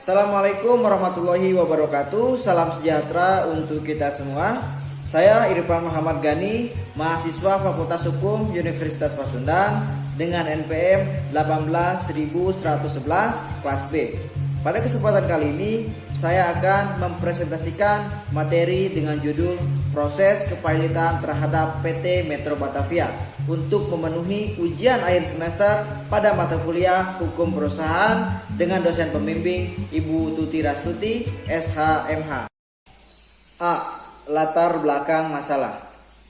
Assalamualaikum warahmatullahi wabarakatuh. Salam sejahtera untuk kita semua. Saya Irfan Muhammad Gani, mahasiswa Fakultas Hukum Universitas Pasundan dengan NPM 18111 kelas B. Pada kesempatan kali ini saya akan mempresentasikan materi dengan judul Proses Kepailitan terhadap PT Metro Batavia untuk memenuhi ujian akhir semester pada mata kuliah Hukum Perusahaan dengan dosen pembimbing Ibu Tuti Rastuti, SHMH. A. Latar belakang masalah.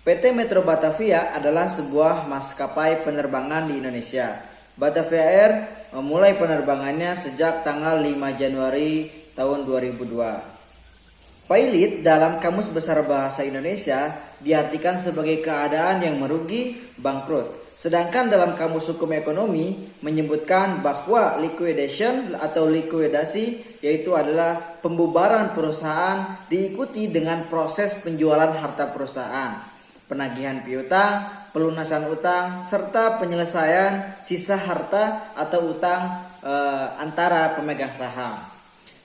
PT Metro Batavia adalah sebuah maskapai penerbangan di Indonesia. Batavia Air memulai penerbangannya sejak tanggal 5 Januari tahun 2002. Pailit dalam Kamus Besar Bahasa Indonesia diartikan sebagai keadaan yang merugi, bangkrut. Sedangkan dalam Kamus Hukum Ekonomi menyebutkan bahwa liquidation atau likuidasi yaitu adalah pembubaran perusahaan diikuti dengan proses penjualan harta perusahaan, penagihan piutang, pelunasan utang, serta penyelesaian sisa harta atau utang antara pemegang saham.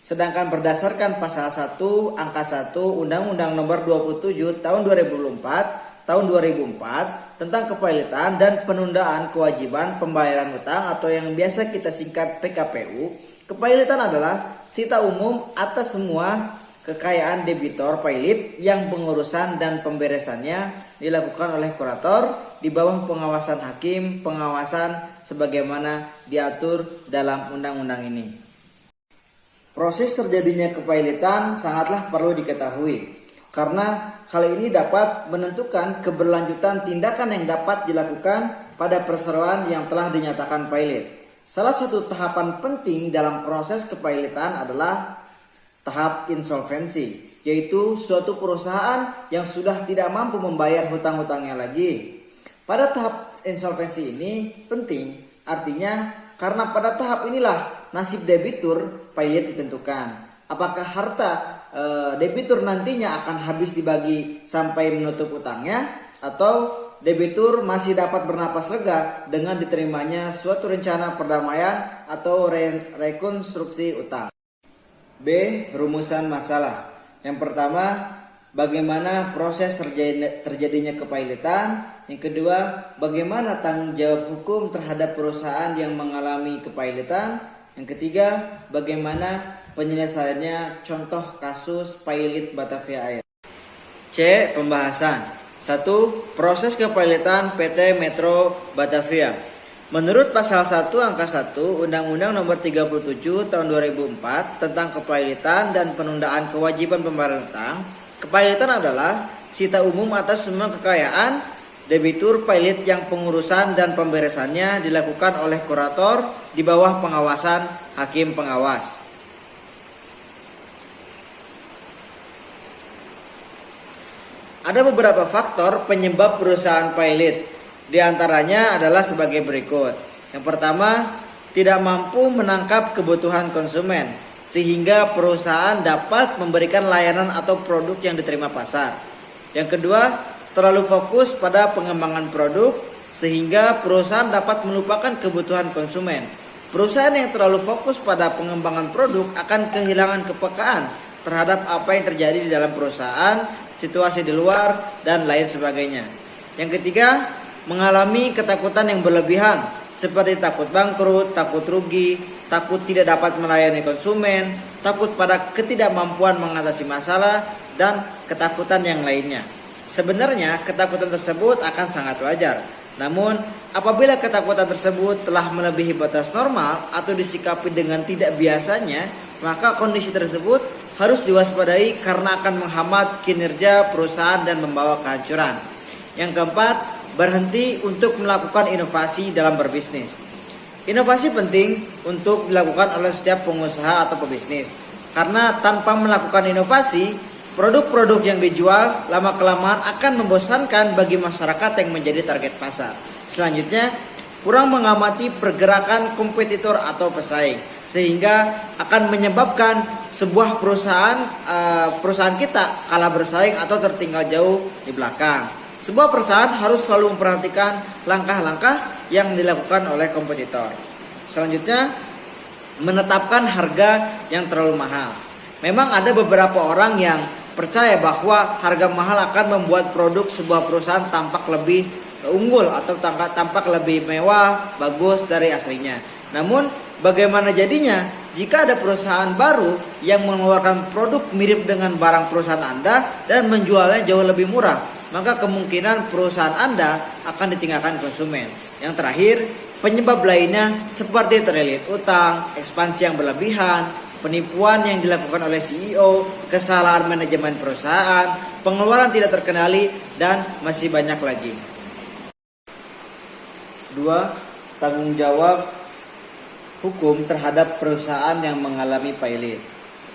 Sedangkan berdasarkan pasal 1 angka 1 Undang-Undang Nomor 27 Tahun 2004 tentang kepailitan dan penundaan kewajiban pembayaran utang atau yang biasa kita singkat PKPU, kepailitan adalah sita umum atas semua kekayaan debitor pailit yang pengurusan dan pemberesannya dilakukan oleh kurator di bawah pengawasan hakim pengawasan sebagaimana diatur dalam undang-undang ini. Proses terjadinya kepailitan sangatlah perlu diketahui karena hal ini dapat menentukan keberlanjutan tindakan yang dapat dilakukan pada perseroan yang telah dinyatakan pailit. Salah satu tahapan penting dalam proses kepailitan adalah tahap insolvensi, yaitu suatu perusahaan yang sudah tidak mampu membayar hutang-hutangnya lagi. Pada tahap insolvensi ini penting, artinya karena pada tahap inilah nasib debitur pailit ditentukan. Apakah harta debitur nantinya akan habis dibagi sampai menutup utangnya, atau debitur masih dapat bernapas lega dengan diterimanya suatu rencana perdamaian atau rekonstruksi utang. B. Rumusan masalah. Yang pertama, bagaimana proses terjadinya kepailitan. Yang kedua, bagaimana tanggung jawab hukum terhadap perusahaan yang mengalami kepailitan. Yang ketiga, bagaimana penyelesaiannya contoh kasus pailit Batavia Air. C. Pembahasan. 1. Proses kepailitan PT Metro Batavia. Menurut pasal 1 angka 1 Undang-Undang Nomor 37 Tahun 2004 tentang kepailitan dan penundaan kewajiban pembayaran utang, kepailitan adalah sita umum atas semua kekayaan debitur pailit yang pengurusan dan pemberesannya dilakukan oleh kurator di bawah pengawasan hakim pengawas. Ada beberapa faktor penyebab perusahaan pailit. Di antaranya adalah sebagai berikut. Yang pertama, tidak mampu menangkap kebutuhan konsumen sehingga perusahaan dapat memberikan layanan atau produk yang diterima pasar. Yang kedua, terlalu fokus pada pengembangan produk sehingga perusahaan dapat melupakan kebutuhan konsumen. Perusahaan yang terlalu fokus pada pengembangan produk akan kehilangan kepekaan terhadap apa yang terjadi di dalam perusahaan, situasi di luar, dan lain sebagainya. Yang ketiga, mengalami ketakutan yang berlebihan seperti takut bangkrut, takut rugi, takut tidak dapat melayani konsumen, takut pada ketidakmampuan mengatasi masalah, dan ketakutan yang lainnya. Sebenarnya ketakutan tersebut akan sangat wajar. Namun apabila ketakutan tersebut telah melebihi batas normal atau disikapi dengan tidak biasanya, maka kondisi tersebut harus diwaspadai karena akan menghambat kinerja perusahaan dan membawa kehancuran. Yang keempat, berhenti untuk melakukan inovasi dalam berbisnis. Inovasi penting untuk dilakukan oleh setiap pengusaha atau pebisnis. Karena tanpa melakukan inovasi, produk-produk yang dijual lama-kelamaan akan membosankan bagi masyarakat yang menjadi target pasar. Selanjutnya, kurang mengamati pergerakan kompetitor atau pesaing, sehingga akan menyebabkan sebuah perusahaan kita kalah bersaing atau tertinggal jauh di belakang. Sebuah perusahaan harus selalu memperhatikan langkah-langkah yang dilakukan oleh kompetitor. Selanjutnya, menetapkan harga yang terlalu mahal. Memang ada beberapa orang yang percaya bahwa harga mahal akan membuat produk sebuah perusahaan tampak lebih unggul atau tampak lebih mewah, bagus dari aslinya. Namun bagaimana jadinya jika ada perusahaan baru yang mengeluarkan produk mirip dengan barang perusahaan Anda dan menjualnya jauh lebih murah? Maka kemungkinan perusahaan Anda akan ditinggalkan konsumen. Yang terakhir, penyebab lainnya seperti terlilit utang, ekspansi yang berlebihan, penipuan yang dilakukan oleh CEO, kesalahan manajemen perusahaan, pengeluaran tidak terkendali, dan masih banyak lagi. 2. Tanggung jawab hukum terhadap perusahaan yang mengalami pailit.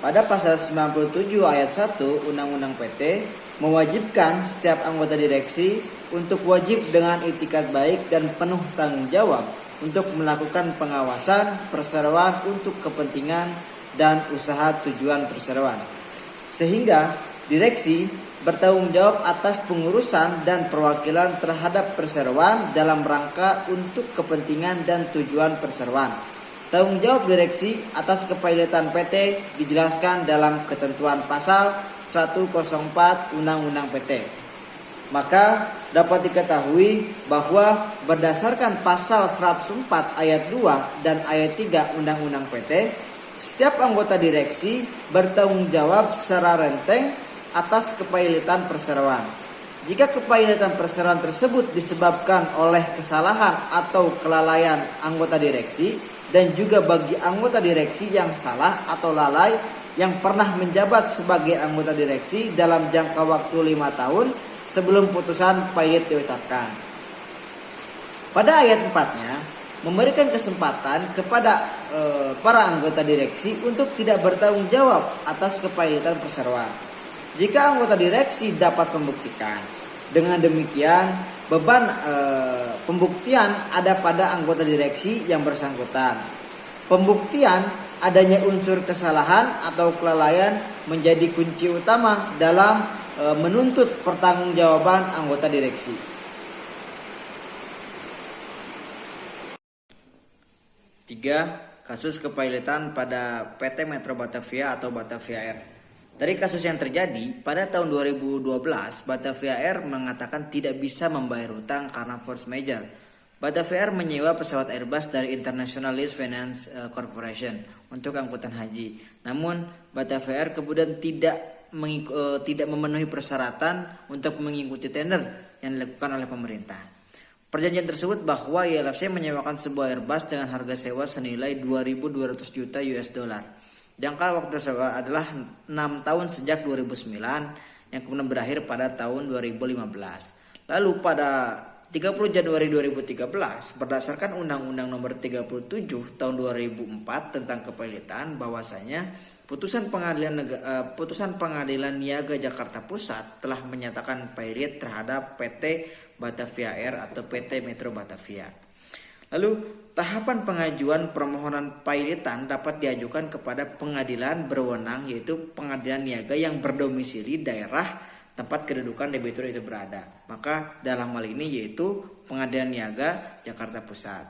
Pada pasal 97 ayat 1 Undang-Undang PT mewajibkan setiap anggota direksi untuk wajib dengan itikat baik dan penuh tanggung jawab untuk melakukan pengawasan perseroan untuk kepentingan dan usaha tujuan perseroan. Sehingga direksi bertanggung jawab atas pengurusan dan perwakilan terhadap perseroan dalam rangka untuk kepentingan dan tujuan perseroan. Tanggung jawab direksi atas kepailitan PT dijelaskan dalam ketentuan pasal 104 Undang-Undang PT. Maka dapat diketahui bahwa berdasarkan pasal 104 ayat 2 dan ayat 3 Undang-Undang PT, setiap anggota direksi bertanggung jawab secara renteng atas kepailitan perseroan. Jika kepailitan perseroan tersebut disebabkan oleh kesalahan atau kelalaian anggota direksi, dan juga bagi anggota direksi yang salah atau lalai yang pernah menjabat sebagai anggota direksi dalam jangka waktu 5 tahun sebelum putusan pailit diucapkan. Pada ayat 4-nya memberikan kesempatan kepada para anggota direksi untuk tidak bertanggung jawab atas kepailitan perseroan jika anggota direksi dapat membuktikan. Dengan demikian, beban pembuktian ada pada anggota direksi yang bersangkutan. Pembuktian adanya unsur kesalahan atau kelalaian menjadi kunci utama dalam menuntut pertanggungjawaban anggota direksi. 3. Kasus kepailitan pada PT Metro Batavia atau Batavia Air. Dari kasus yang terjadi, pada tahun 2012, Batavia Air mengatakan tidak bisa membayar hutang karena force majeure. Batavia Air menyewa pesawat Airbus dari International Lease Finance Corporation untuk angkutan haji. Namun, Batavia Air kemudian tidak memenuhi persyaratan untuk mengikuti tender yang dilakukan oleh pemerintah. Perjanjian tersebut bahwa ILFC menyewakan sebuah Airbus dengan harga sewa senilai 2.200 juta US dollar. Jangka waktu sewa adalah 6 tahun sejak 2009 yang kemudian berakhir pada tahun 2015. Lalu pada 30 Januari 2013 berdasarkan Undang-Undang Nomor 37 Tahun 2004 tentang kepailitan bahwasanya putusan pengadilan niaga Jakarta Pusat telah menyatakan pailit terhadap PT Batavia Air atau PT Metro Batavia. Lalu tahapan pengajuan permohonan pailitan dapat diajukan kepada pengadilan berwenang, yaitu pengadilan niaga yang berdomisili daerah tempat kedudukan debitur itu berada. Maka dalam hal ini yaitu pengadilan niaga Jakarta Pusat.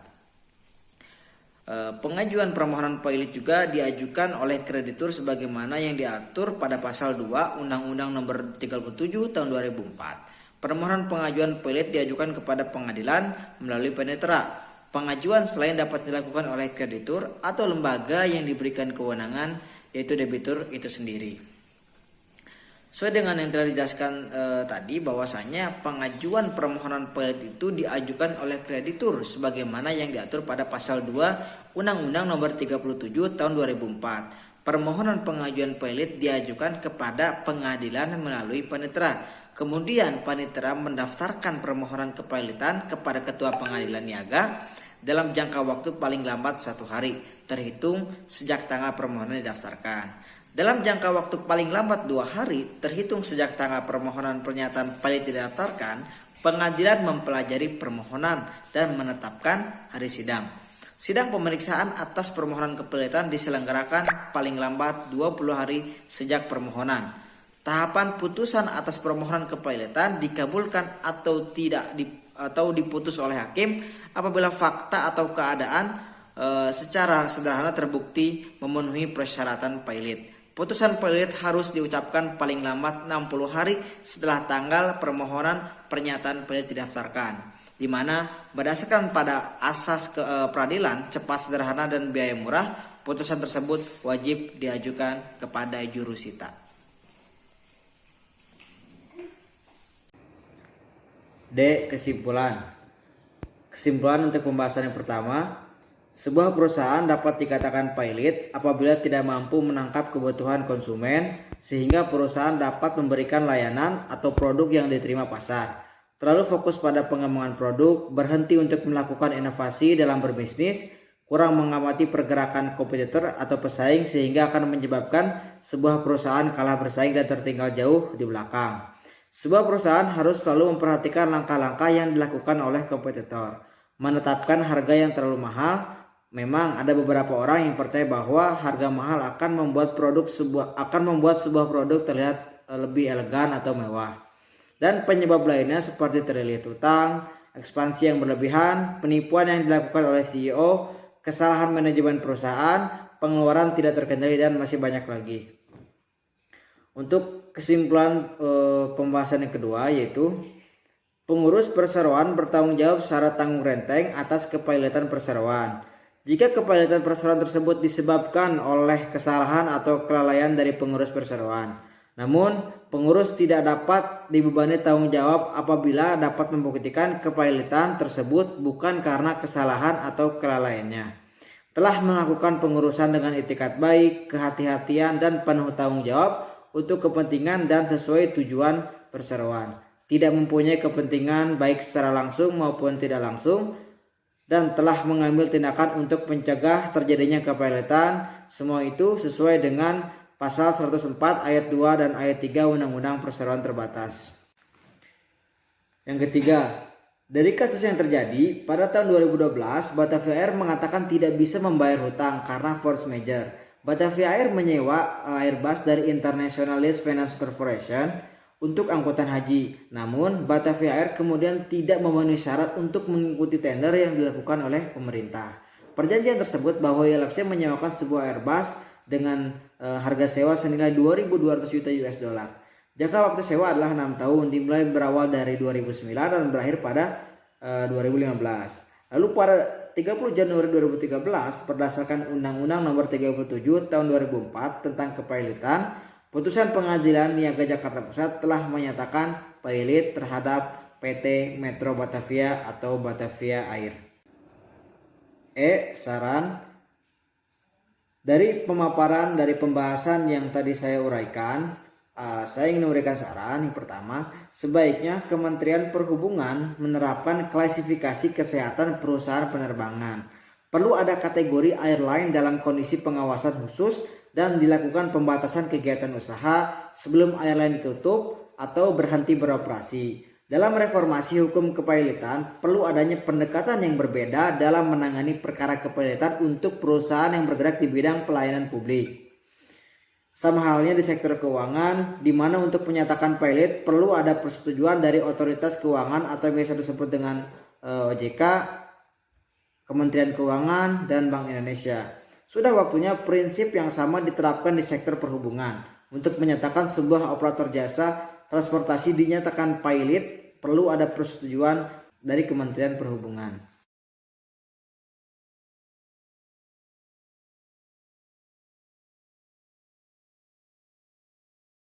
Pengajuan permohonan pailit juga diajukan oleh kreditur sebagaimana yang diatur pada pasal 2 Undang-Undang Nomor 37 Tahun 2004. Permohonan pengajuan pailit diajukan kepada pengadilan melalui penetra. Pengajuan selain dapat dilakukan oleh kreditur atau lembaga yang diberikan kewenangan, yaitu debitur itu sendiri. Sesuai dengan yang telah dijelaskan tadi bahwasanya pengajuan permohonan pailit itu diajukan oleh kreditur sebagaimana yang diatur pada pasal 2 Undang-Undang Nomor 37 Tahun 2004. Permohonan pengajuan pailit diajukan kepada pengadilan melalui panitera. Kemudian panitera mendaftarkan permohonan kepailitan kepada ketua pengadilan niaga dalam jangka waktu paling lambat 1 hari terhitung sejak tanggal permohonan didaftarkan. Dalam jangka waktu paling lambat 2 hari terhitung sejak tanggal permohonan pernyataan pailit didaftarkan, pengadilan mempelajari permohonan dan menetapkan hari sidang. Sidang pemeriksaan atas permohonan kepailitan diselenggarakan paling lambat 20 hari sejak permohonan. Tahapan putusan atas permohonan kepailitan dikabulkan atau diputus oleh hakim apabila fakta atau keadaan secara sederhana terbukti memenuhi persyaratan pilot. Putusan pilot harus diucapkan paling lambat 60 hari setelah tanggal permohonan pernyataan pilot didaftarkan, di mana berdasarkan pada asas peradilan cepat, sederhana, dan biaya murah, putusan tersebut wajib diajukan kepada jurusita. D. Kesimpulan. Kesimpulan untuk pembahasan yang pertama, sebuah perusahaan dapat dikatakan pilot apabila tidak mampu menangkap kebutuhan konsumen sehingga perusahaan dapat memberikan layanan atau produk yang diterima pasar. Terlalu fokus pada pengembangan produk, berhenti untuk melakukan inovasi dalam berbisnis, kurang mengamati pergerakan kompetitor atau pesaing sehingga akan menyebabkan sebuah perusahaan kalah bersaing dan tertinggal jauh di belakang. Sebuah perusahaan harus selalu memperhatikan langkah-langkah yang dilakukan oleh kompetitor. Menetapkan harga yang terlalu mahal. Memang ada beberapa orang yang percaya bahwa harga mahal akan membuat sebuah produk terlihat lebih elegan atau mewah. Dan penyebab lainnya seperti terlilit utang, ekspansi yang berlebihan, penipuan yang dilakukan oleh CEO, kesalahan manajemen perusahaan, pengeluaran tidak terkendali, dan masih banyak lagi. Untuk kesimpulan pembahasan yang kedua, yaitu pengurus perseroan bertanggung jawab secara tanggung renteng atas kepilotan perseroan. Jika kepilotan perseroan tersebut disebabkan oleh kesalahan atau kelalaian dari pengurus perseroan, namun pengurus tidak dapat dibebani tanggung jawab apabila dapat membuktikan kepilotan tersebut bukan karena kesalahan atau kelalaiannya. Telah melakukan pengurusan dengan itikat baik, kehati-hatian, dan penuh tanggung jawab untuk kepentingan dan sesuai tujuan perseroan. Tidak mempunyai kepentingan baik secara langsung maupun tidak langsung, dan telah mengambil tindakan untuk mencegah terjadinya kepilotan. Semua itu sesuai dengan pasal 104 ayat 2 dan ayat 3 Undang-Undang Perseroan Terbatas. Yang ketiga, dari kasus yang terjadi pada tahun 2012, Batavia Air mengatakan tidak bisa membayar hutang karena force majeure. Batavia Air menyewa Airbus dari Internationalist Finance Corporation untuk angkutan haji. Namun Batavia Air kemudian tidak memenuhi syarat untuk mengikuti tender yang dilakukan oleh pemerintah. Perjanjian tersebut bahwa ILFC menyewakan sebuah Airbus dengan harga sewa senilai 2.200 juta US dollar. Jangka waktu sewa adalah 6 tahun, dimulai berawal dari 2009 dan berakhir pada 2015. Lalu pada 30 Januari 2013 berdasarkan Undang-Undang Nomor 37 Tahun 2004 tentang kepilotan, putusan Pengadilan Niaga Jakarta Pusat telah menyatakan pilot terhadap PT Metro Batavia atau Batavia Air. Saran. Dari pemaparan dari pembahasan yang tadi saya uraikan, saya ingin memberikan saran. Yang pertama, sebaiknya Kementerian Perhubungan menerapkan klasifikasi kesehatan perusahaan penerbangan. Perlu ada kategori airline dalam kondisi pengawasan khusus dan dilakukan pembatasan kegiatan usaha sebelum airline ditutup atau berhenti beroperasi. Dalam reformasi hukum kepilotan, perlu adanya pendekatan yang berbeda dalam menangani perkara kepilotan untuk perusahaan yang bergerak di bidang pelayanan publik. Sama halnya di sektor keuangan, di mana untuk menyatakan pilot perlu ada persetujuan dari otoritas keuangan atau biasa disebut dengan OJK, Kementerian Keuangan, dan Bank Indonesia. Sudah waktunya prinsip yang sama diterapkan di sektor perhubungan. Untuk menyatakan sebuah operator jasa transportasi dinyatakan pilot, perlu ada persetujuan dari Kementerian Perhubungan.